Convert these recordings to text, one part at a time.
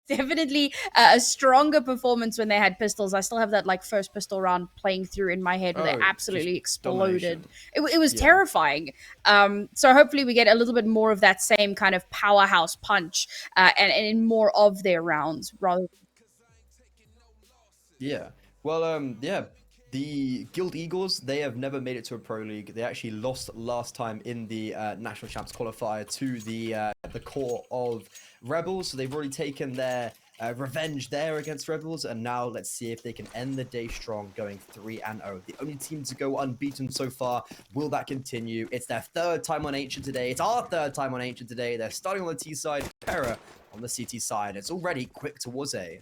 definitely a stronger performance when they had pistols. I still have that like first pistol round playing through in my head where they absolutely exploded. It was terrifying. So hopefully we get a little bit more of that same kind of powerhouse punch and in more of their rounds rather. Yeah. Well, yeah. The Guild Eagles, they have never made it to a Pro League. They actually lost last time in the National Champs qualifier to the core of Rebels. So they've already taken their revenge there against Rebels, and now let's see if they can end the day strong, going 3-0. The only team to go unbeaten so far. Will that continue? It's their third time on Ancient today. It's our third time on Ancient today. They're starting on the T side, PERA on the CT side. It's already quick towards A.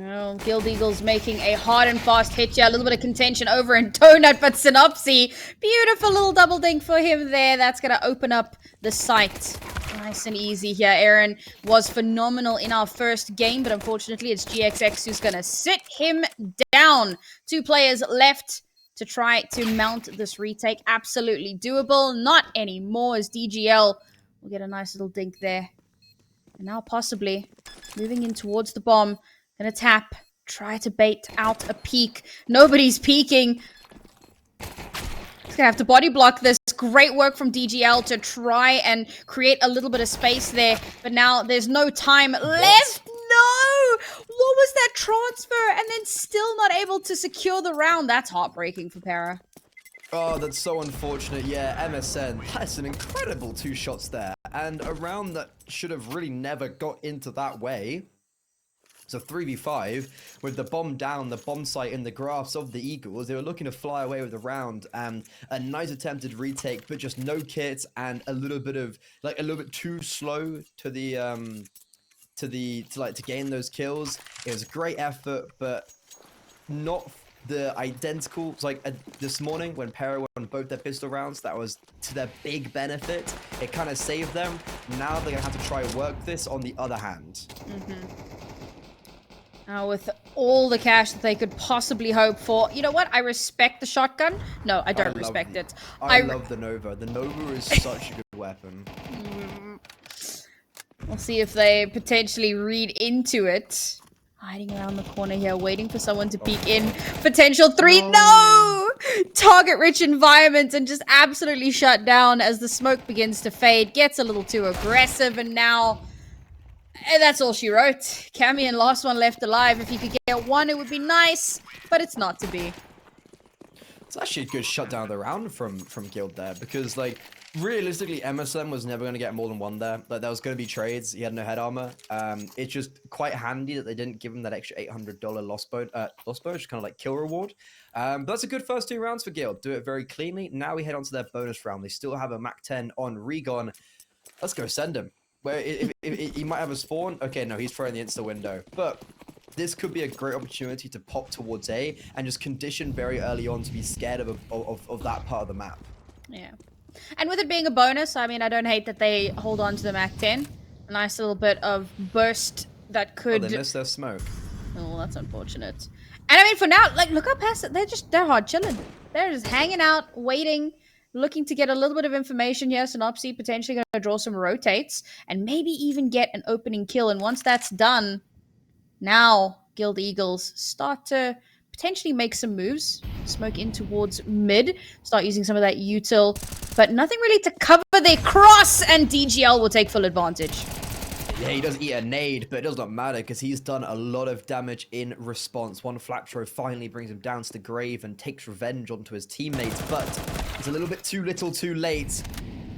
Oh, Guild Eagles making a hard and fast hit here. A little bit of contention over in Donut, but sinnopsyy. Beautiful little double dink for him there. That's going to open up the site. Nice and easy here. Aaron was phenomenal in our first game, but unfortunately it's GXX who's going to sit him down. 2 players left to try to mount this retake. Absolutely doable. Not anymore as DGL will get a nice little dink there. And now possibly moving in towards the bomb. Gonna tap, try to bait out a peek. Nobody's peeking. He's gonna have to body block this. Great work from DGL to try and create a little bit of space there. But now there's no time left. No! What was that transfer? And then still not able to secure the round. That's heartbreaking for PERA. Oh, that's so unfortunate. Yeah, MSN. That's an incredible 2 shots there. And a round that should have really never got into that way. So 3v5 with the bomb down, the bomb site in the graphs of the Eagles. They were looking to fly away with the round, and a nice attempted retake, but just no kits and a little bit too slow to the to gain those kills. It was a great effort, but not the identical. It's like this morning when PERA won both their pistol rounds, that was to their big benefit. It kind of saved them. Now they're gonna have to try and work this on the other hand. With all the cash that they could possibly hope for. You know what? I respect the shotgun. No, I don't respect it. I love the Nova. The Nova is such a good weapon. We'll see if they potentially read into it. Hiding around the corner here, waiting for someone to peek in. Potential 3. No! Target-rich environment and just absolutely shut down as the smoke begins to fade. Gets a little too aggressive and now... And that's all she wrote. Camion, last one left alive. If you could get 1, it would be nice, but it's not to be. It's actually a good shutdown of the round from Guild there, because like realistically, MSM was never going to get more than 1 there. Like there was going to be trades. He had no head armor. It's just quite handy that they didn't give him that extra $800 lost bonus, just kind of like kill reward. But that's a good first 2 rounds for Guild. Do it very cleanly. Now we head on to their bonus round. They still have a Mac 10 on Regon. Let's go send him. Where if he might have a spawn. Okay, no, he's throwing the insta window. But this could be a great opportunity to pop towards A and just condition very early on to be scared of that part of the map. Yeah. And with it being a bonus, I mean, I don't hate that they hold on to the Mac 10. A nice little bit of burst that could... Oh, they missed their smoke. Oh, that's unfortunate. And I mean, for now, like, look how passive... They're hard chilling. They're just hanging out, waiting... Looking to get a little bit of information here. sinnopsyy potentially going to draw some rotates and maybe even get an opening kill. And once that's done, now Guild Eagles start to potentially make some moves. Smoke in towards mid. Start using some of that util. But nothing really to cover their cross. And DGL will take full advantage. Yeah, he does eat a nade, but it does not matter because he's done a lot of damage in response. Juanflatroo finally brings him down to the grave and takes revenge onto his teammates, but it's a little bit too little too late.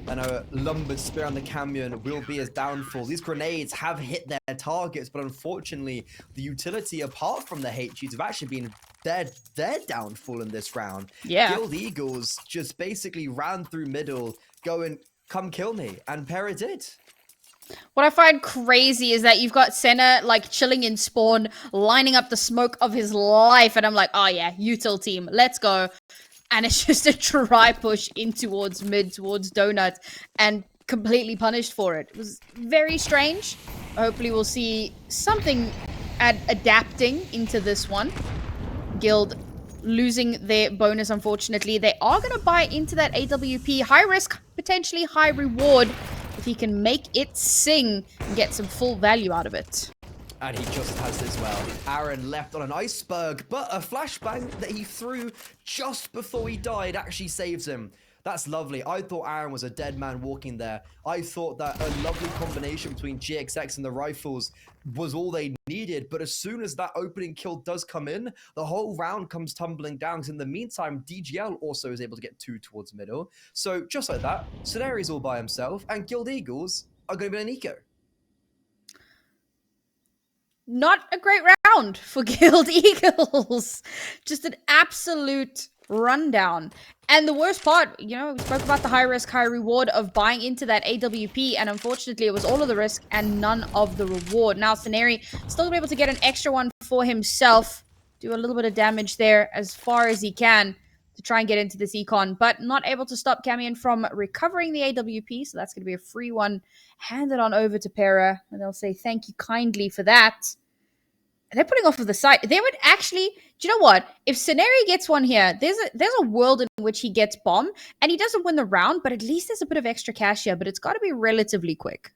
And a lumbered spear on the Camion will be his downfall. These grenades have hit their targets, but unfortunately, the utility apart from the HUs have actually been their downfall in this round. Yeah. Guild Eagles just basically ran through middle, going, come kill me, and PERA did. What I find crazy is that you've got Senna, like, chilling in spawn, lining up the smoke of his life, and I'm like, oh yeah, util team, let's go. And it's just a try push in towards mid, towards Donut, and completely punished for it. It was very strange. Hopefully we'll see something adapting into this one. Guild losing their bonus, unfortunately. They are going to buy into that AWP. High risk, potentially high reward. if he can make it sing and get some full value out of it. And he just has as well. Aaron left on an iceberg, but a flashbang that he threw just before he died actually saves him. That's lovely. I thought Aaron was a dead man walking there. I thought that a lovely combination between GXX and the rifles was all they needed. But as soon as that opening kill does come in, the whole round comes tumbling down. Because in the meantime, DGL also is able to get 2 towards middle. So just like that, Scenari's all by himself, and Guild Eagles are going to be an eco. Not a great round for Guild Eagles. Just an absolute rundown. And the worst part, you know, we spoke about the high risk, high reward of buying into that AWP, and unfortunately it was all of the risk and none of the reward. Now Scenari still be able to get an extra one for himself, do a little bit of damage there as far as he can to try and get into this econ, but not able to stop Camion from recovering the AWP, so that's going to be a free one handed on over to PERA, and they'll say thank you kindly for that. And they're putting off of the site. They would actually, do you know what? If Scenari gets one here, there's a world in which he gets bomb and he doesn't win the round, but at least there's a bit of extra cash here, but it's got to be relatively quick.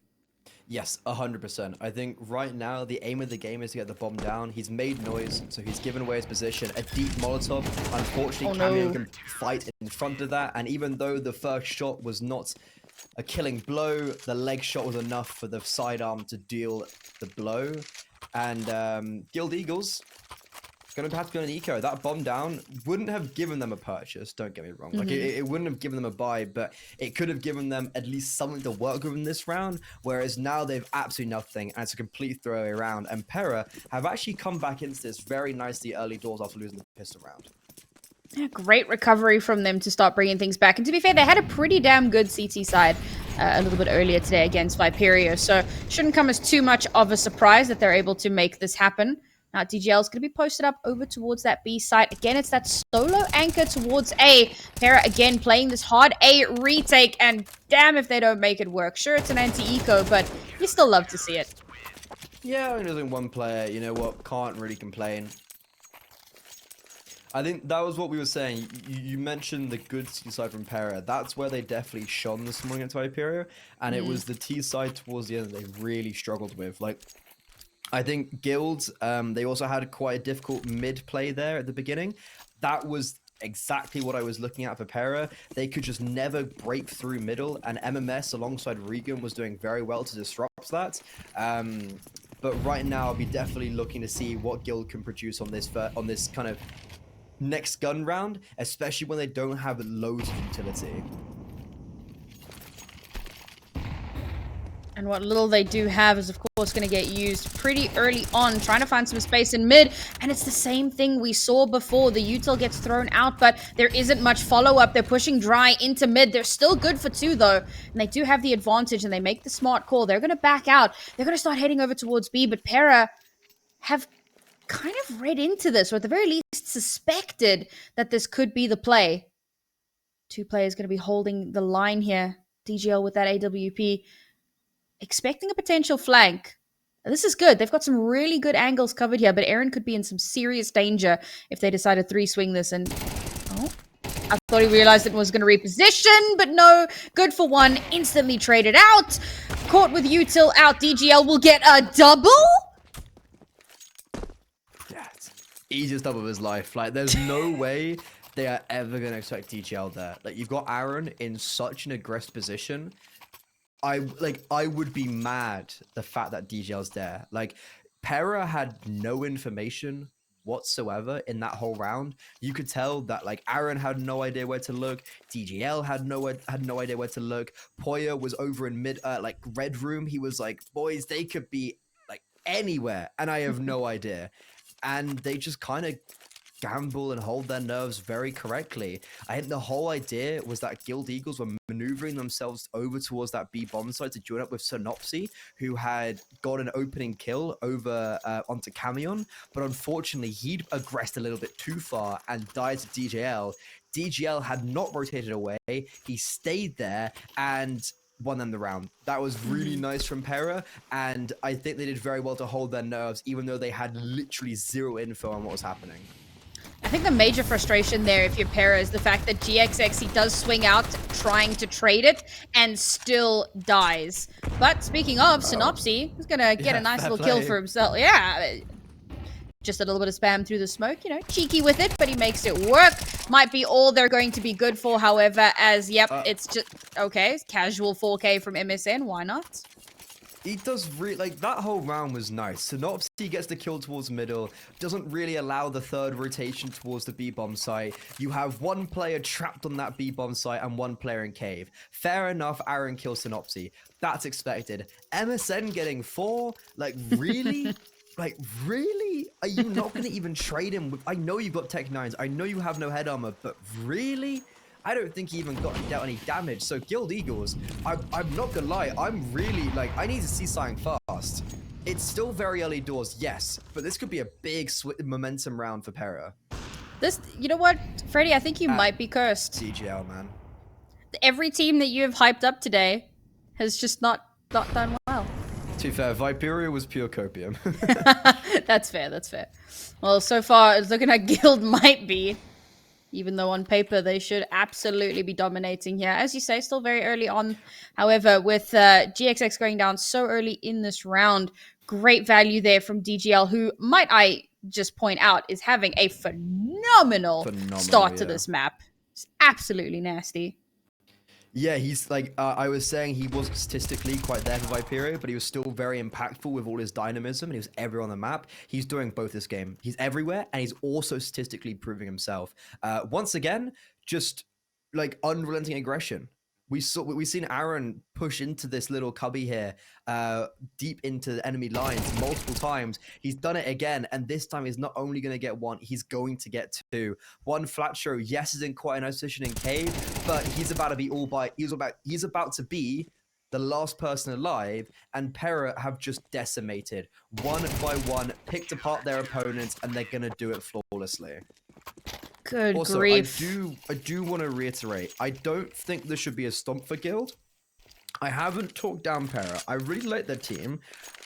Yes, 100%. I think right now the aim of the game is to get the bomb down. He's made noise, so he's given away his position. A deep Molotov. Unfortunately, Camion can fight in front of that, and even though the first shot was not a killing blow, the leg shot was enough for the sidearm to deal the blow. And Guild Eagles going to have to go an eco. That bomb down wouldn't have given them a purchase, don't get me wrong. Like it wouldn't have given them a buy, but it could have given them at least something to work with in this round, whereas now they've absolutely nothing, and it's a complete throwaway round. And PERA have actually come back into this very nicely early doors after losing the pistol round. Yeah, great recovery from them to start bringing things back. And to be fair, they had a pretty damn good CT side a little bit earlier today against Viperio, so shouldn't come as too much of a surprise that they're able to make this happen. Now, DGL is going to be posted up over towards that B site. Again, it's that solo anchor towards A. PERA, again, playing this hard A retake, and damn if they don't make it work. Sure, it's an anti-eco, but you still love to see it. Yeah, only losing one player, you know what, can't really complain. I think that was what we were saying. You mentioned the good C side from PERA. That's where they definitely shone this morning at Viperio, and it was the T side towards the end that they really struggled with. Like, I think Guilds, they also had quite a difficult mid play there at the beginning. That was exactly what I was looking at for PERA. They could just never break through middle, and MMS alongside Regan was doing very well to disrupt that. But right now, I'll be definitely looking to see what Guild can produce on this kind of next gun round, especially when they don't have loads of utility. And what little they do have is, of course, going to get used pretty early on, trying to find some space in mid. And it's the same thing we saw before. The util gets thrown out, but there isn't much follow-up. They're pushing dry into mid. They're still good for 2, though. And they do have the advantage, and they make the smart call. They're going to back out. They're going to start heading over towards B, but PERA have kind of read into this, or at the very least suspected that this could be the play. 2 players going to be holding the line here. DGL with that AWP, expecting a potential flank. This is good. They've got some really good angles covered here, but Aaron could be in some serious danger if they decide to 3-swing this. And oh, I thought he realized it was going to reposition, but no. Good for 1. Instantly traded out. Caught with util out. DGL will get a double. Easiest double of his life. Like, there's no way they are ever going to expect DGL there. Like, you've got Aaron in such an aggressive position. I would be mad the fact that DGL's there. Like, PERA had no information whatsoever in that whole round. You could tell that, like, Aaron had no idea where to look. DGL had no idea where to look. Porya was over in mid, like, red room. He was like, boys, they could be, like, anywhere, and I have no idea. And they just kind of gamble and hold their nerves very correctly. I think the whole idea was that Guild Eagles were maneuvering themselves over towards that B bomb site to join up with sinnopsyy, who had got an opening kill over onto Camion, but unfortunately he'd aggressed a little bit too far and died to DJL. DGL had not rotated away. He stayed there and won them the round. That was really nice from PERA, and I think they did very well to hold their nerves, even though they had literally zero info on what was happening. I think the major frustration there, if you're PERA, is the fact that GXX, he does swing out trying to trade it and still dies. But speaking of, sinnopsyy is going to get a nice little kill for himself. Yeah, just a little bit of spam through the smoke, you know, cheeky with it, but he makes it work. Might be all they're going to be good for, however, as, yep, it's just, okay, casual 4K from MSN, why not? He does like that whole round was nice. Sinnopsyy gets the kill towards middle, doesn't really allow the third rotation towards the B-bomb site. You have one player trapped on that B-bomb site and one player in cave. Fair enough, Aaron kills sinnopsyy. That's expected. MSN getting 4? Like, really? Like, really? Are you not going to even trade him? I know you've got Tech 9s. I know you have no head armor, but really? I don't think he even dealt any damage. So Guild Eagles, I'm not gonna lie, I'm really like, I need to see something fast. It's still very early doors, yes, but this could be a big momentum round for PERA. This, you know what, Freddy, I think you might be cursed. DGL, man. Every team that you have hyped up today has just not done well. To be fair, Viperia was pure copium. That's fair, that's fair. Well, so far, it's looking like Guild might be. Even though on paper they should absolutely be dominating here. As you say, still very early on. However, with GXX going down so early in this round, great value there from DGL, who, might I just point out, is having a phenomenal start to this map. It's absolutely nasty. Yeah, he's like, I was saying he was statistically quite there for Viperia, but he was still very impactful with all his dynamism, and he was everywhere on the map. He's doing both this game. He's everywhere, and he's also statistically proving himself. Once again, just like unrelenting aggression. We've seen Aaron push into this little cubby here, deep into the enemy lines multiple times. He's done it again, and this time he's not only going to get one, he's going to get two. Juanflatroo, yes, is in quite a nice position in cave, but he's about to be he's about to be the last person alive, and PERA have just decimated. One by one, picked apart their opponents, and they're going to do it flawlessly. Good also, grief. I do want to reiterate, I don't think this should be a stomp for Guild. I haven't talked down PERA. I really like their team.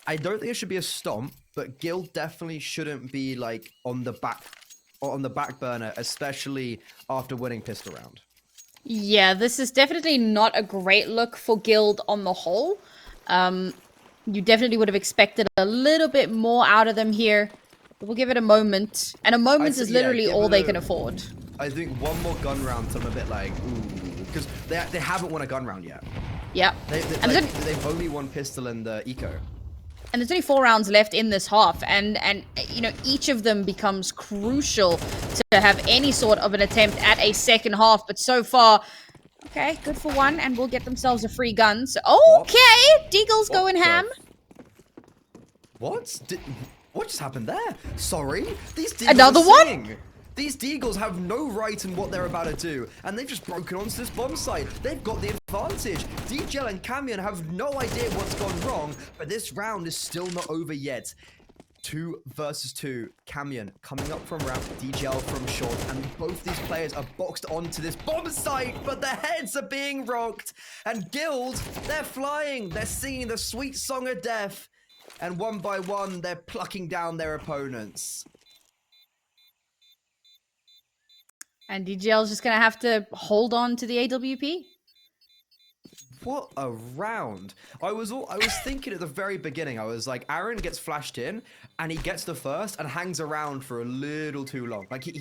I don't think it should be a stomp, but Guild definitely shouldn't be like on the back burner, especially after winning pistol round. Yeah, this is definitely not a great look for Guild on the whole. You definitely would have expected a little bit more out of them here. We'll give it a moment. And a moment is literally all they can afford. I think one more gun round, so I'm a bit like, ooh. Because they haven't won a gun round yet. Yep. They've only won pistol and eco. And there's only 4 rounds left in this half. And you know, each of them becomes crucial to have any sort of an attempt at a second half. But so far, okay, good for one. And will get themselves a free gun. So, okay, Deagle's going ham. What just happened there? Sorry, these Deagles Another one? These Deagles have no right in what they're about to do, and they've just broken onto this bomb site. They've got the advantage. DGL and Camion have no idea what's gone wrong, but this round is still not over yet. 2 versus 2. Camion coming up from ramp, DGL from short, and both these players are boxed onto this bomb site, but their heads are being rocked. And Guild, they're flying. They're singing the sweet song of death. And one by one, they're plucking down their opponents. And DGL's just going to have to hold on to the AWP. What a round. I was thinking at the very beginning, I was like, Aaron gets flashed in, and he gets the first and hangs around for a little too long. Like, he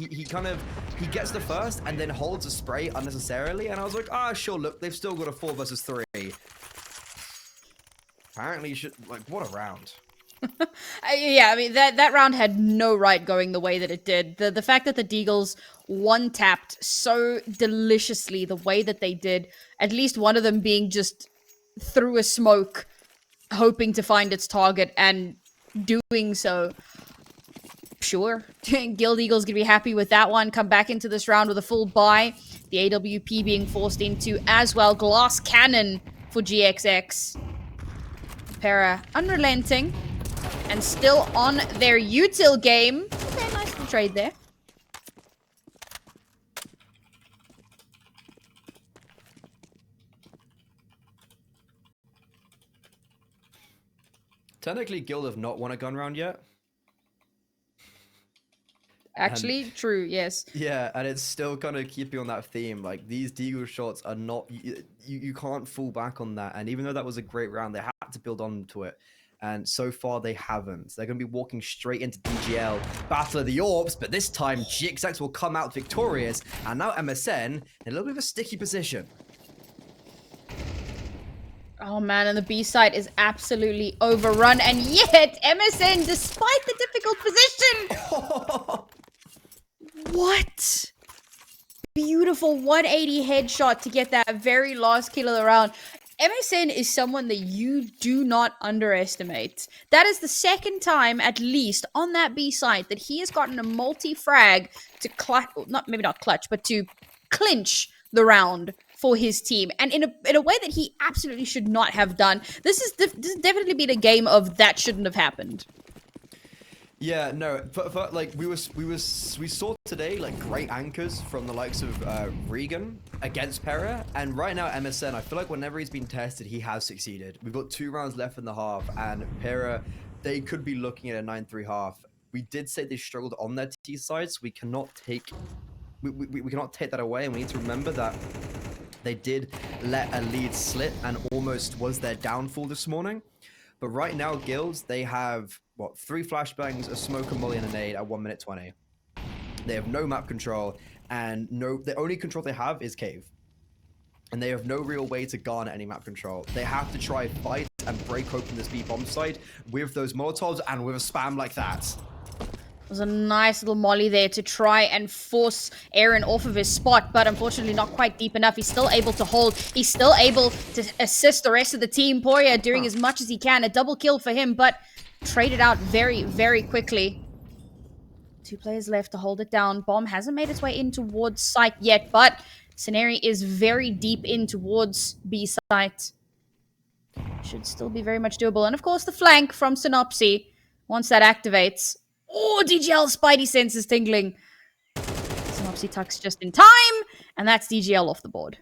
gets the first and then holds a spray unnecessarily, and I was like, sure, look, they've still got a 4 versus 3. Apparently, what a round. Yeah, I mean, that round had no right going the way that it did. The fact that the Deagles one-tapped so deliciously the way that they did, at least one of them being just through a smoke, hoping to find its target, and doing so. Sure, Guild Eagles gonna be happy with that one. Come back into this round with a full buy. The AWP being forced into as well. Glass cannon for GXX. PERA unrelenting and still on their util game. Okay, nice little trade there. Technically, Guild have not won a gun round yet. Actually, true, yes. Yeah, and it's still kind of keeping on that theme. Like, these deagle shots are not, you can't fall back on that. And even though that was a great round, they had to build on to it. And so far, they haven't. They're going to be walking straight into DGL, Battle of the Orbs, but this time, GXX will come out victorious. And now MSN in a little bit of a sticky position. Oh man, and the B side is absolutely overrun. And yet, MSN, despite the difficult position... What? Beautiful 180 headshot to get that very last kill of the round. MSN is someone that you do not underestimate. That is the second time, at least, on that B side that he has gotten a multi-frag to clutch, maybe not clutch, but to clinch the round for his team. And in a way that he absolutely should not have done. This has definitely been a game of that shouldn't have happened. Yeah, no, but like we saw today like great anchors from the likes of Regan against PERA, and right now MSN, I feel like whenever he's been tested, he has succeeded. We've got 2 rounds left in the half, and PERA, they could be looking at a 9-3 half. We did say they struggled on their T side, so we cannot take that away, and we need to remember that they did let a lead slip and almost was their downfall this morning. But right now, Guilds, they have, what, 3 flashbangs, a smoke, a molly, and a nade at 1 minute 20. They have no map control, and the only control they have is cave. And they have no real way to garner any map control. They have to try fight and break open this B bomb site with those Molotovs and with a spam like that. There's a nice little molly there to try and force Aaron off of his spot, but unfortunately not quite deep enough. He's still able to hold. He's still able to assist the rest of the team. Porya doing as much as he can. A double kill for him, but traded out very, very quickly. 2 players left to hold it down. Bomb hasn't made its way in towards site yet, but sinnopsyy is very deep in towards B site. Should still be very much doable. And of course, the flank from sinnopsyy, once that activates... Oh, DGL Spidey sense is tingling. sinnopsyy tucks just in time, and that's DGL off the board.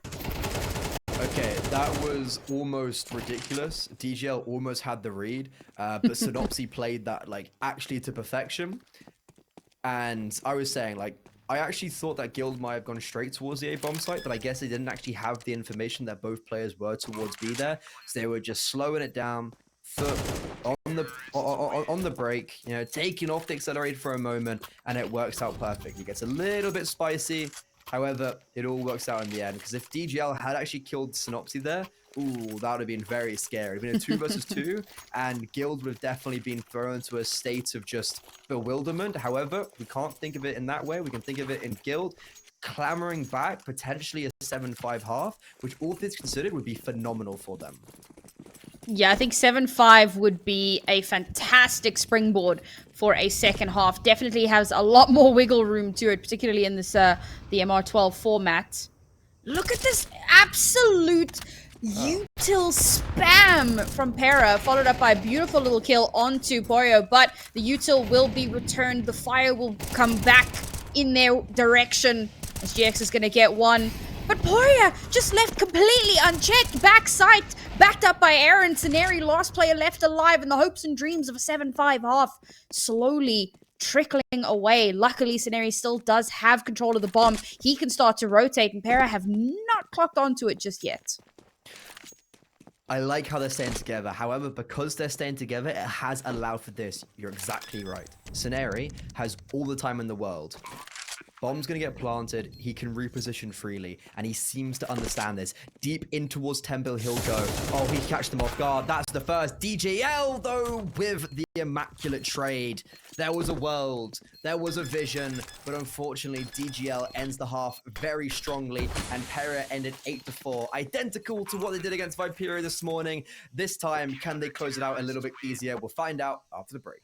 Okay, that was almost ridiculous. DGL almost had the read, but sinnopsyy played that like actually to perfection. And I was saying, like, I actually thought that Guild might have gone straight towards the A bomb site, but I guess they didn't actually have the information that both players were towards B there, so they were just slowing it down. Foot on the brake, you know, taking off the accelerator for a moment, and it works out perfectly. It gets a little bit spicy, however, it all works out in the end. Because if DGL had actually killed sinnopsyy there, ooh, that would have been very scary. It would have been a 2 versus 2, and Guild would have definitely been thrown into a state of just bewilderment. However, we can't think of it in that way. We can think of it in Guild clamoring back, potentially a 7-5 half, which all things considered would be phenomenal for them. Yeah, I think 7-5 would be a fantastic springboard for a second half. Definitely has a lot more wiggle room to it, particularly in this the MR12 format. Look at this absolute util spam from PERA, followed up by a beautiful little kill onto Porya, but the util will be returned. The fire will come back in their direction as GX is going to get one. But Porya just left completely unchecked. Backside, backed up by Aaron. sinnopsyy, last player left alive, and the hopes and dreams of a 7-5 half slowly trickling away. Luckily, sinnopsyy still does have control of the bomb. He can start to rotate, and PERA have not clocked onto it just yet. I like how they're staying together. However, because they're staying together, it has allowed for this. You're exactly right. sinnopsyy has all the time in the world. Bomb's going to get planted, he can reposition freely, and he seems to understand this. Deep in towards Temple, he'll go. Oh, he catch them off guard. That's the first. DGL, though, with the immaculate trade. There was a world, there was a vision, but unfortunately, DGL ends the half very strongly, and PERA ended 8-4. Identical to what they did against Viperia this morning. This time, can they close it out a little bit easier? We'll find out after the break.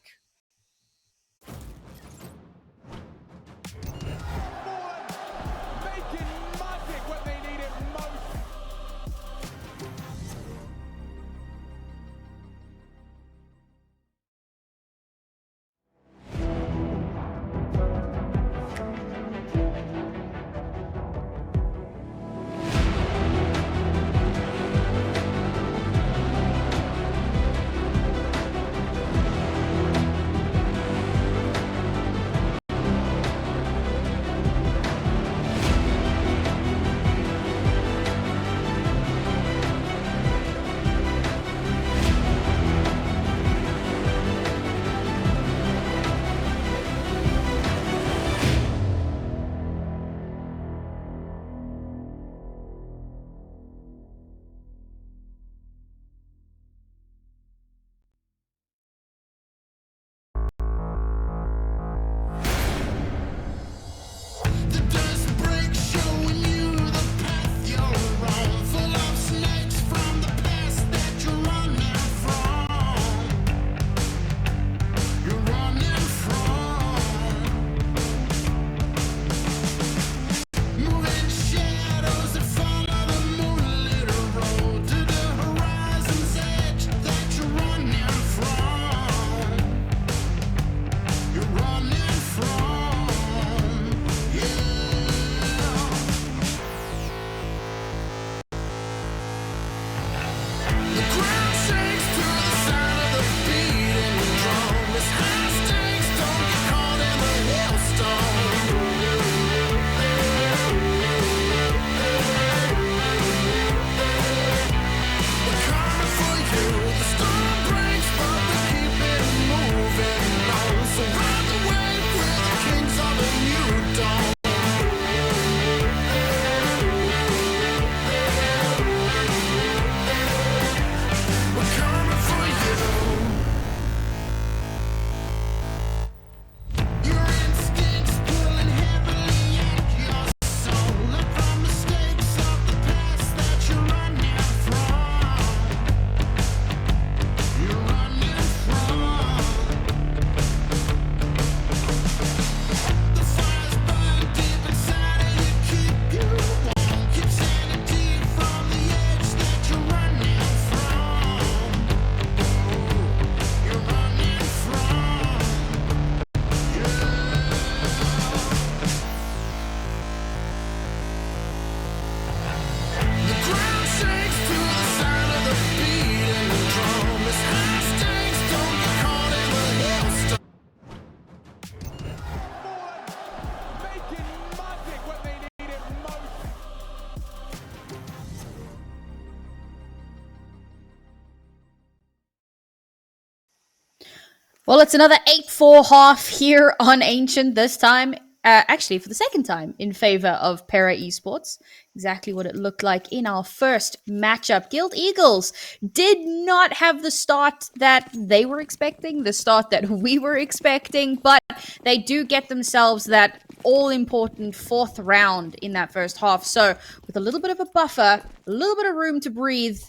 Well, it's another 8-4 half here on Ancient, this time, actually, for the second time in favor of PERA Esports. Exactly what it looked like in our first matchup. Guild Eagles did not have the start that they were expecting, the start that we were expecting, but they do get themselves that all-important fourth round in that first half. So, with a little bit of a buffer, a little bit of room to breathe,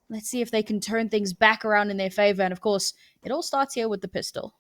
let's see if they can turn things back around in their favor. And of course, it all starts here with the pistol.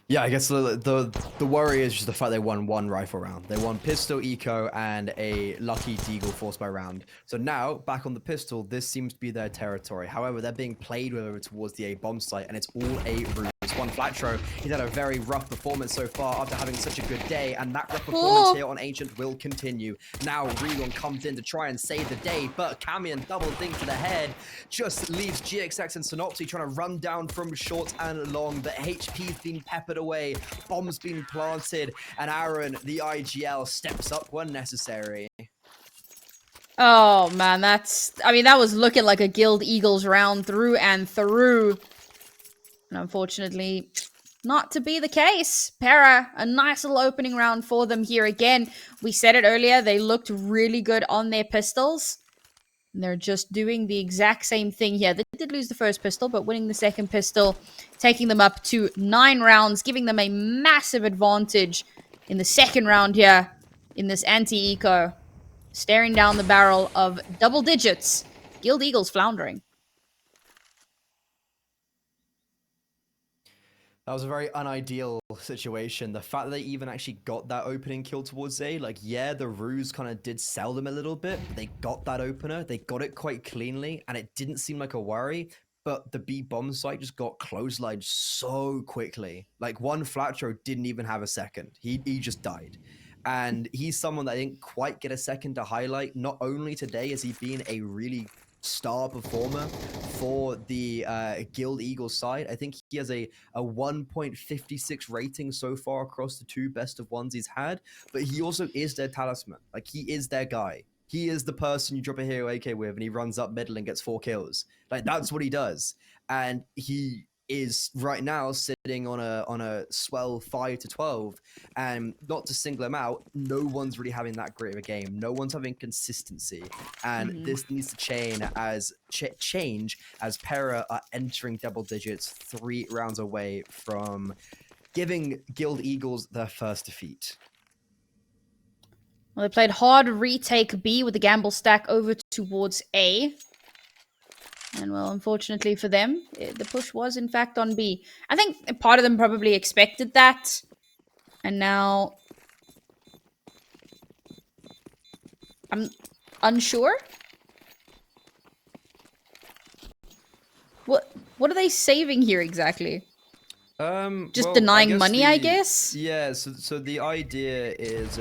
Yeah, I guess the worry is just the fact they won one rifle round. They won pistol, eco, and a lucky deagle force by round. So now, back on the pistol, this seems to be their territory. However, they're being played with over towards the A bomb site, and it's all A rooms. juanflatroo, he's had a very rough performance so far after having such a good day, and that rough performance here on Ancient will continue. Now, Regon comes in to try and save the day, but Camion double dink to the head just leaves GXX and sinnopsyy trying to run down from short and long, but HP's been peppered away, bombs been planted, and Aaron, the IGL, steps up when necessary. Oh man, that was looking like a Guild Eagles round through and through. And unfortunately, not to be the case. PERA, a nice little opening round for them here again. We said it earlier, they looked really good on their pistols. And they're just doing the exact same thing here. They did lose the first pistol, but winning the second pistol, taking them up to 9 rounds, giving them a massive advantage in the second round here in this anti-eco. Staring down the barrel of double digits. Guild Eagles floundering. That was a very unideal situation. The fact that they even actually got that opening kill towards A, like, yeah, the ruse kind of did sell them a little bit, but they got that opener. They got it quite cleanly, and it didn't seem like a worry, but the B bomb site just got clotheslined so quickly. Like, juanflatroo didn't even have a second. He just died. And he's someone that I didn't quite get a second to highlight. Not only today has he been a really star performer for the Guild Eagles side. I think he has a 1.56 rating so far across the 2 best of ones he's had, but he also is their talisman. Like, he is their guy. He is the person you drop a hero AK with and he runs up middle and gets 4 kills. Like, that's what he does. And he is right now sitting on a swell 5-12, and not to single him out, no one's really having that great of a game. No one's having consistency, and this needs to change as PERA are entering double digits, 3 rounds away from giving Guild Eagles their first defeat. Well, they played hard retake B with the gamble stack over towards A. And well, unfortunately for them, the push was in fact on B. I think part of them probably expected that. And now I'm unsure. What are they saving here exactly? Just denying money, I guess? Yeah, so the idea is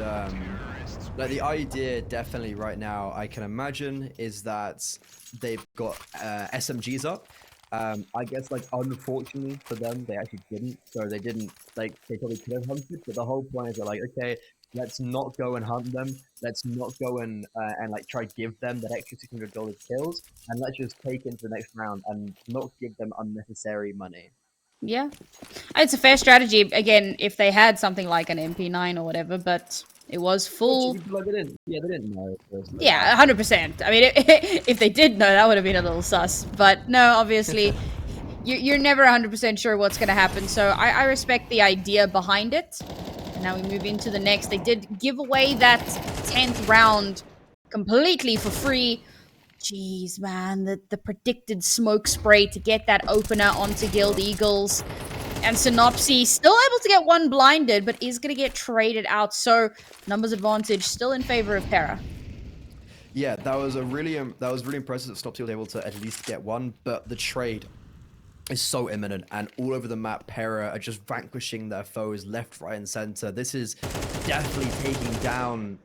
like, the idea definitely right now, I can imagine, is that they've got SMGs up. I guess, like, unfortunately for them, they actually didn't. So they didn't, like, they probably could have hunted, but the whole point is they're like, okay, let's not go and hunt them. Let's not go and like, try to give them that extra $600 kills, and let's just take into the next round and not give them unnecessary money. Yeah. It's a fair strategy, again, if they had something like an MP9 or whatever, but it was full. Like, they didn't know. Yeah, 100%. I mean, if they did know, that would have been a little sus. But no, obviously, you're never 100% sure what's going to happen. So I respect the idea behind it. And now we move into the next. They did give away that 10th round completely for free. Jeez, man, the predicted smoke spray to get that opener onto Guild Eagles. And sinnopsyy still able to get one blinded, but is going to get traded out. So numbers advantage still in favor of PERA. Yeah, that was really impressive that sinnopsyy was able to at least get one, but the trade is so imminent, and all over the map, PERA are just vanquishing their foes left, right, and center. This is definitely taking down.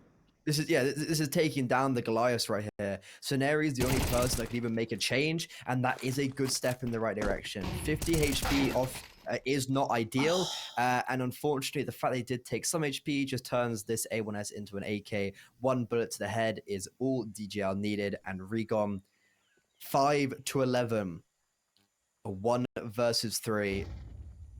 This is taking down the Goliaths right here. Scenario is the only person that can even make a change, and that is a good step in the right direction. 50 HP off is not ideal, and unfortunately, the fact they did take some HP just turns this A1S into an AK. 1 bullet to the head is all DGL needed, and Regon 5-11. A 1 versus 3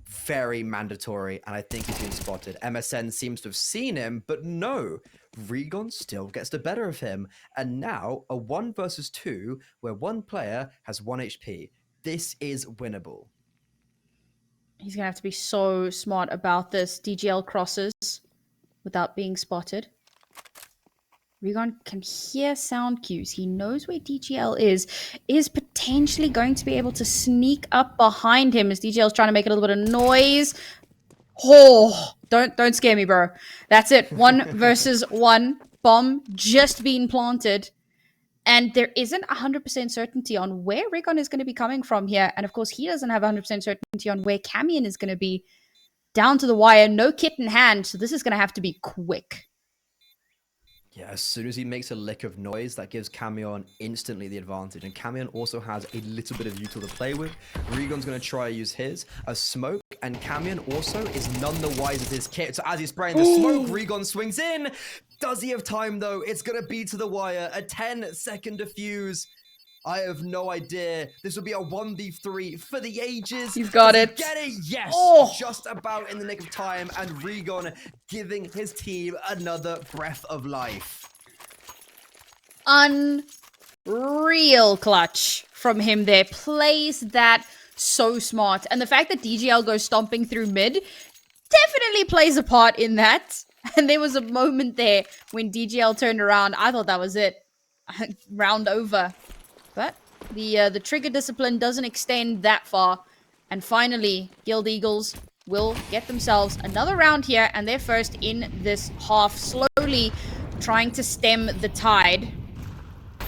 very mandatory, and I think he's been spotted. MSN seems to have seen him, but no, Regon still gets the better of him, and now a 1 versus 2 where one player has 1 HP. This is winnable. He's going to have to be so smart about this. DGL crosses without being spotted. Regon can hear sound cues. He knows where DGL is potentially going to be able to sneak up behind him as DGL is trying to make a little bit of noise. Oh, don't scare me, bro. That's it. 1 versus 1. Bomb just being planted. And there isn't 100% certainty on where Regon is going to be coming from here. And of course, he doesn't have 100% certainty on where Camion is going to be. Down to the wire, no kit in hand. So this is going to have to be quick. Yeah, as soon as he makes a lick of noise, that gives Camion instantly the advantage. And Camion also has a little bit of util to play with. Regon's going to try to use his. A smoke, and Camion also is none the wiser with his kit. So as he's spraying the smoke, Regon swings in. Does he have time, though? It's going to be to the wire. A 10-second defuse. I have no idea. This will be a 1v3 for the ages. He's got Does it. he get it? Yes. Oh. Just about in the nick of time. And Regon giving his team another breath of life. Unreal clutch from him there. Plays that so smart. And the fact that DGL goes stomping through mid definitely plays a part in that. And there was a moment there when DGL turned around. I thought that was it. Round over. But the trigger discipline doesn't extend that far. And finally, Guild Eagles will get themselves another round here. And they're first in this half, slowly trying to stem the tide.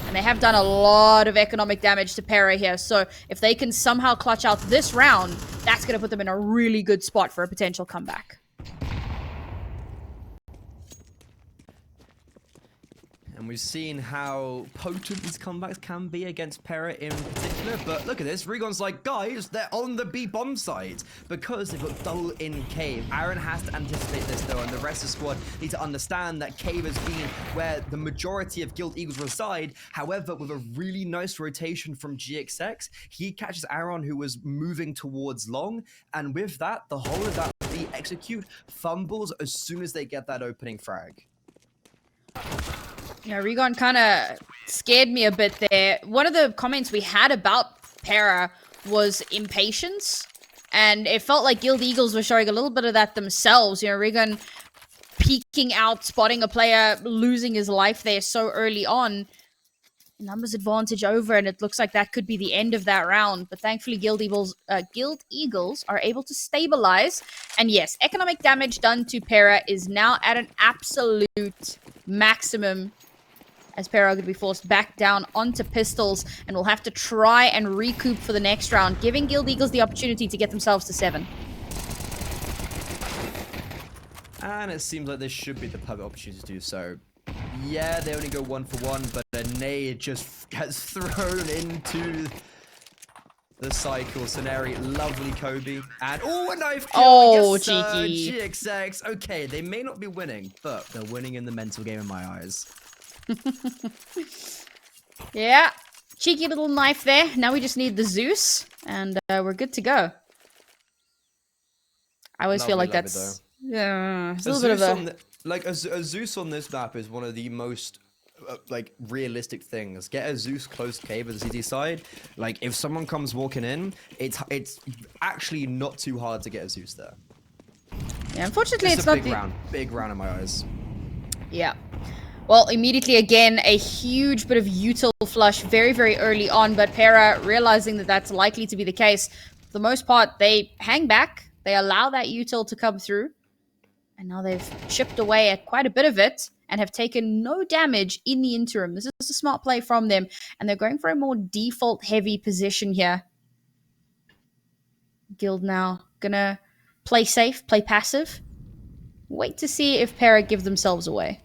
And they have done a lot of economic damage to PERA here. So if they can somehow clutch out this round, that's going to put them in a really good spot for a potential comeback. And we've seen how potent these comebacks can be against PERA in particular. But look at this. Regon's like, guys, they're on the B bomb side because they've got double in cave. Aaron has to anticipate this, though, and the rest of the squad need to understand that cave has been where the majority of Guild Eagles reside. However, with a really nice rotation from GXX, he catches Aaron, who was moving towards long. And with that, the whole of that B execute fumbles as soon as they get that opening frag. Yeah, Regon kind of scared me a bit there. One of the comments we had about PERA was impatience. And it felt like Guild Eagles were showing a little bit of that themselves. You know, Regon peeking out, spotting a player, losing his life there so early on. Numbers advantage over, and it looks like that could be the end of that round. But thankfully, Guild Eagles are able to stabilize. And yes, economic damage done to PERA is now at an absolute maximum, as PERA are going to be forced back down onto pistols and will have to try and recoup for the next round, giving Guild Eagles the opportunity to get themselves to 7. And it seems like this should be the perfect opportunity to do so. Yeah, they only go 1 for 1, but a nade just gets thrown into the cycle. Scenario, lovely Kobe. And, oh, a knife kill! Oh, yes, cheeky. GXX. Okay, they may not be winning, but they're winning in the mental game in my eyes. Yeah, cheeky little knife there. Now we just need the Zeus, and we're good to go. I always feel like that's... Yeah, it's a little bit of a... A Zeus on this map is one of the most realistic things. Get a Zeus close cave at the CT side. Like, if someone comes walking in, it's actually not too hard to get a Zeus there. Yeah, unfortunately, It's it's a not big round in my eyes. Yeah. Well, immediately again, a huge bit of util flush very, very early on, but PERA, realizing that that's likely to be the case, for the most part, they hang back. They allow that util to come through. And now they've chipped away at quite a bit of it and have taken no damage in the interim. This is a smart play from them, and they're going for a more default-heavy position here. Guild now gonna play safe, play passive. Wait to see if PERA give themselves away.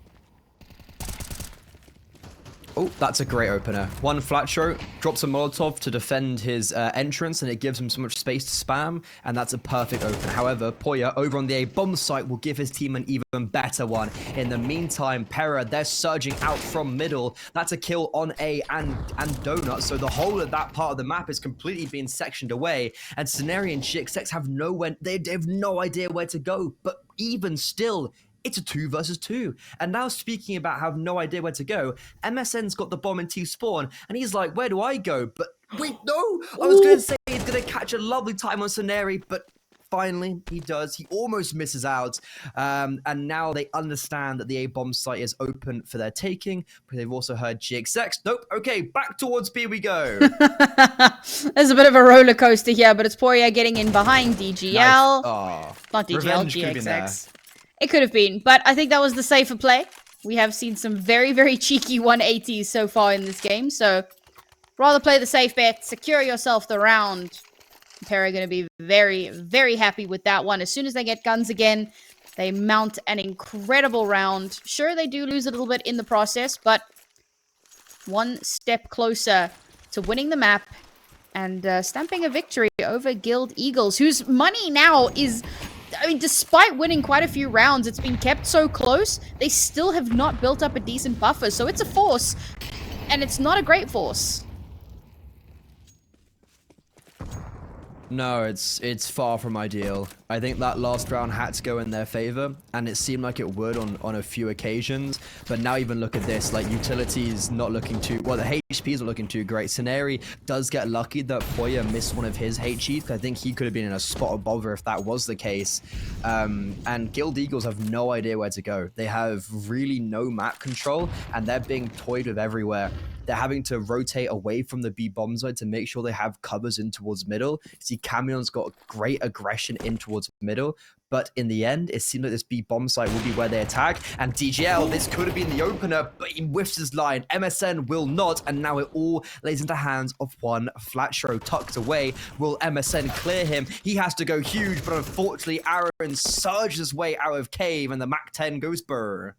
Oh, that's a great opener. juanflatroo drops a Molotov to defend his entrance, and it gives him so much space to spam, and that's a perfect opener. However, Porya over on the A bomb site will give his team an even better one. In the meantime, PERA, they're surging out from middle. That's a kill on A and Donut, so the whole of that part of the map is completely being sectioned away, and sinnopsyy and GXX have they have no idea where to go, but even still, it's a 2 versus 2. And now speaking about have no idea where to go, MSN's got the bomb in T-spawn, and he's like, where do I go? But wait, no! I was going to say he's going to catch a lovely time on sinnopsyy, but finally he does. He almost misses out. And now they understand that the A-bomb site is open for their taking, but they've also heard GXX. Nope, okay, back towards B we go. There's a bit of a roller coaster here, but it's Porya getting in behind DGL. Nice. Oh, not DGL, revenge GXX. It could have been, but I think that was the safer play. We have seen some very, very cheeky 180s so far in this game, so rather play the safe bet, secure yourself the round. PERA are going to be very, very happy with that one. As soon as they get guns again, they mount an incredible round. Sure, they do lose a little bit in the process, but one step closer to winning the map and stamping a victory over Guild Eagles, whose money now is... I mean, despite winning quite a few rounds, it's been kept so close, they still have not built up a decent buffer. So it's a force, and it's not a great force. No, it's far from ideal. I think that last round had to go in their favor, and it seemed like it would on a few occasions. But now even look at this, like utilities not looking too well. The HP is not looking too great. sinnopsyy does get lucky that Porya missed one of his HEs. I think he could have been in a spot of bother if that was the case. And Guild Eagles have no idea where to go. They have really no map control, and they're being toyed with everywhere. They're having to rotate away from the B bomb side to make sure they have covers in towards middle. See, Camion's got great aggression in towards middle, but in the end, it seems like this B bomb site will be where they attack. And DGL, this could have been the opener, but he whiffs his line. MSN will not, and now it all lays into hands of juanflatroo tucked away. Will MSN clear him? He has to go huge, but unfortunately, Aaron surges his way out of cave, and the Mac 10 goes burr.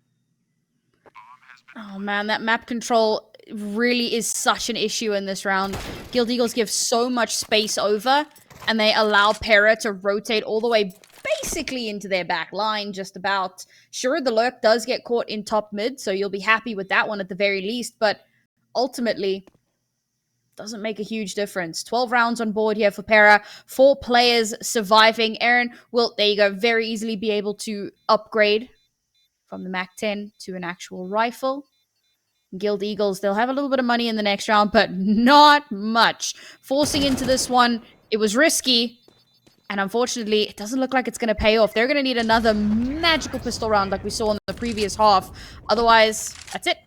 Oh man, that map control really is such an issue in this round. Guild Eagles give so much space over, and they allow PERA to rotate all the way basically into their back line, just about. Sure, the lurk does get caught in top mid, so you'll be happy with that one at the very least, but ultimately, doesn't make a huge difference. 12 rounds on board here for PERA, 4 players surviving. Aaron will, there you go, very easily be able to upgrade from the Mac 10 to an actual rifle. Guild Eagles, they'll have a little bit of money in the next round, but not much. Forcing into this one, it was risky, and unfortunately, it doesn't look like it's going to pay off. They're going to need another magical pistol round like we saw in the previous half. Otherwise, that's it.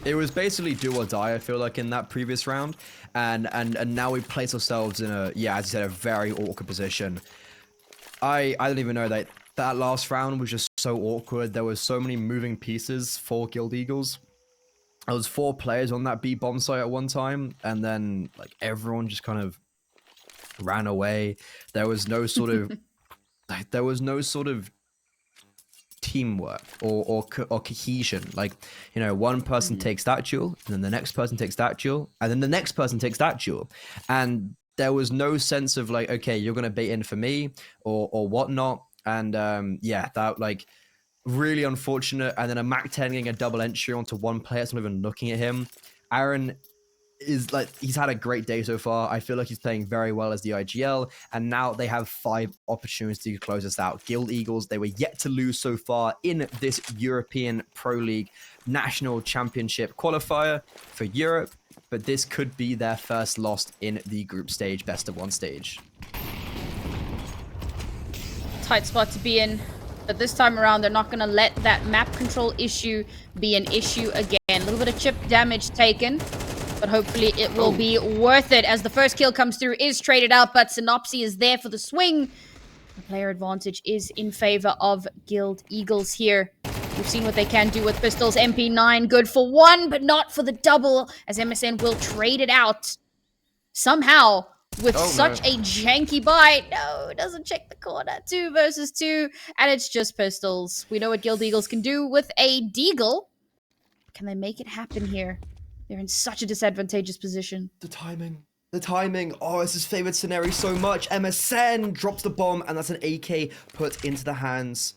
It was basically do or die, I feel like, in that previous round. And now we place ourselves in a, yeah, as you said, a very awkward position. I don't even know that last round was just so awkward. There were so many moving pieces for Guild Eagles. There was 4 players on that B bomb site at one time, and then like everyone just kind of ran away. There was no sort of teamwork or cohesion. Like, you know, one person takes that duel, and then the next person takes that duel, and then the next person takes that duel, and there was no sense of like, okay, you're gonna bait in for me or whatnot. And yeah, that like. Really unfortunate, and then a Mac 10 getting a double entry onto one player. It's not even looking at him. Aaron is like, he's had a great day so far. I feel like he's playing very well as the IGL, and now they have 5 opportunities to close this out. Guild Eagles, they were yet to lose so far in this European Pro League National Championship qualifier for Europe, but this could be their first loss in the group stage, best of 1 stage. Tight spot to be in. But this time around, they're not going to let that map control issue be an issue again. A little bit of chip damage taken, but hopefully it will be worth it as the first kill comes through, is traded out, but sinnopsyy is there for the swing. The player advantage is in favor of Guild Eagles here. We've seen what they can do with pistols. MP9 good for 1, but not for the double, as MSN will trade it out somehow. With such a janky bite. No, it doesn't check the corner. 2 versus 2, and it's just pistols. We know what Guild Eagles can do with a deagle. Can they make it happen here? They're in such a disadvantageous position. The timing. The timing. Oh, it's his favorite scenario so much. MSN drops the bomb, and that's an AK put into the hands.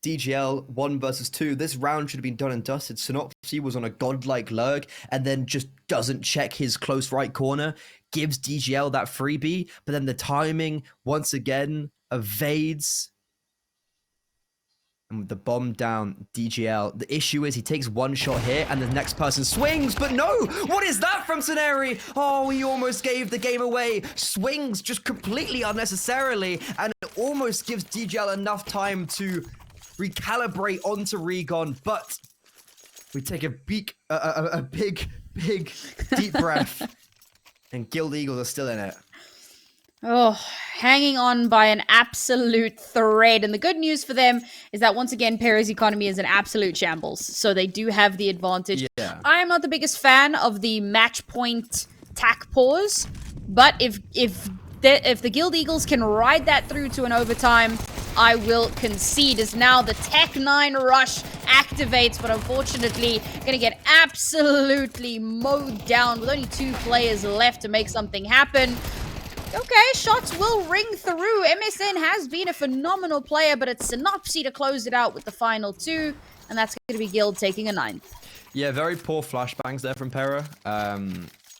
DGL 1 versus 2. This round should have been done and dusted. sinnopsyy was on a godlike lurk and then just doesn't check his close right corner. Gives DGL that freebie, but then the timing once again evades. And with the bomb down, DGL. The issue is he takes one shot here and the next person swings, but no! What is that from sinnopsyy? Oh, he almost gave the game away. Swings just completely unnecessarily, and it almost gives DGL enough time to recalibrate onto Regon, but we take a big, deep breath, and Guild Eagles are still in it. Oh, hanging on by an absolute thread. And the good news for them is that once again, PERA's economy is an absolute shambles. So they do have the advantage. Yeah. I am not the biggest fan of the match point tack pause, but if the Guild Eagles can ride that through to an overtime, I will concede. As now the Tech 9 rush activates, but unfortunately gonna get absolutely mowed down with only 2 players left to make something happen. Okay, shots will ring through. MSN has been a phenomenal player, but it's sinnopsyy to close it out with the final 2, and that's going to be Guild taking a 9th. Yeah, very poor flashbangs there from PERA.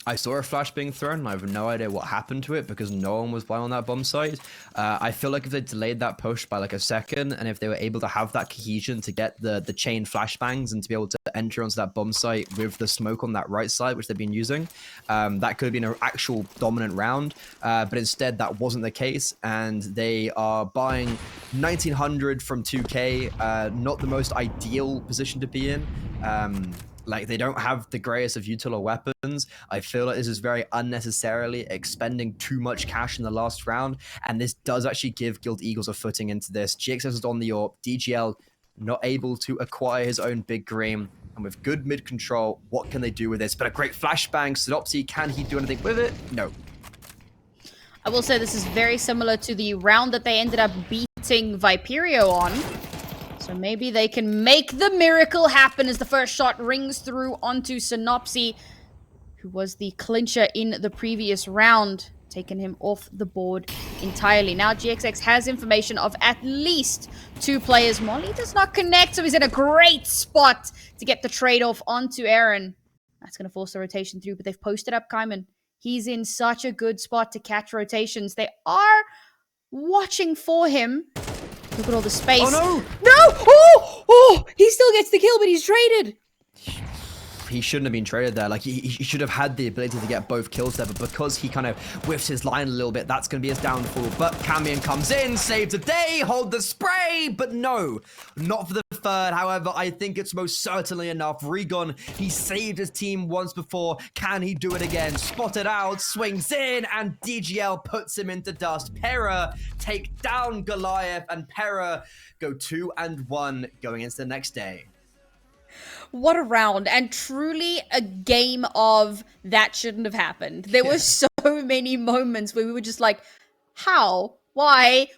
I saw a flash being thrown, and I have no idea what happened to it because no one was blind on that bomb site. I feel like if they delayed that push by like a second, and if they were able to have that cohesion to get the chain flashbangs and to be able to enter onto that bomb site with the smoke on that right side, which they've been using, that could have been an actual dominant round. But instead, that wasn't the case, and they are buying 1900 from 2K. Not the most ideal position to be in. Like, they don't have the greatest of utility weapons. I feel like this is very unnecessarily expending too much cash in the last round, and this does actually give Guild Eagles a footing into this. GXS is on the AWP, DGL not able to acquire his own big green, and with good mid control, what can they do with this? But a great flashbang, sinnopsyy, can he do anything with it? No. I will say this is very similar to the round that they ended up beating Viperio on. So maybe they can make the miracle happen as the first shot rings through onto sinnopsyy, who was the clincher in the previous round, taking him off the board entirely. Now GXX has information of at least 2 players. Molly does not connect, so he's in a great spot to get the trade-off onto Aaron. That's going to force the rotation through, but they've posted up Kaiman. He's in such a good spot to catch rotations. They are watching for him. Look at all the space. Oh, no! No! Oh! He still gets the kill, but he's traded. He shouldn't have been traded there. Like, he should have had the ability to get both kills there, but because he kind of whiffs his line a little bit, that's going to be his downfall. But Camion comes in, saves the day, hold the spray, but no, not for the third. However, I think it's most certainly enough. Regon, he saved his team once before. Can he do it again? Spotted out, swings in, and DGL puts him into dust. PERA take down Goliath, and PERA go 2-1 going into the next day. What a round, and truly a game of that shouldn't have happened. There were so many moments where we were just like, how? Why?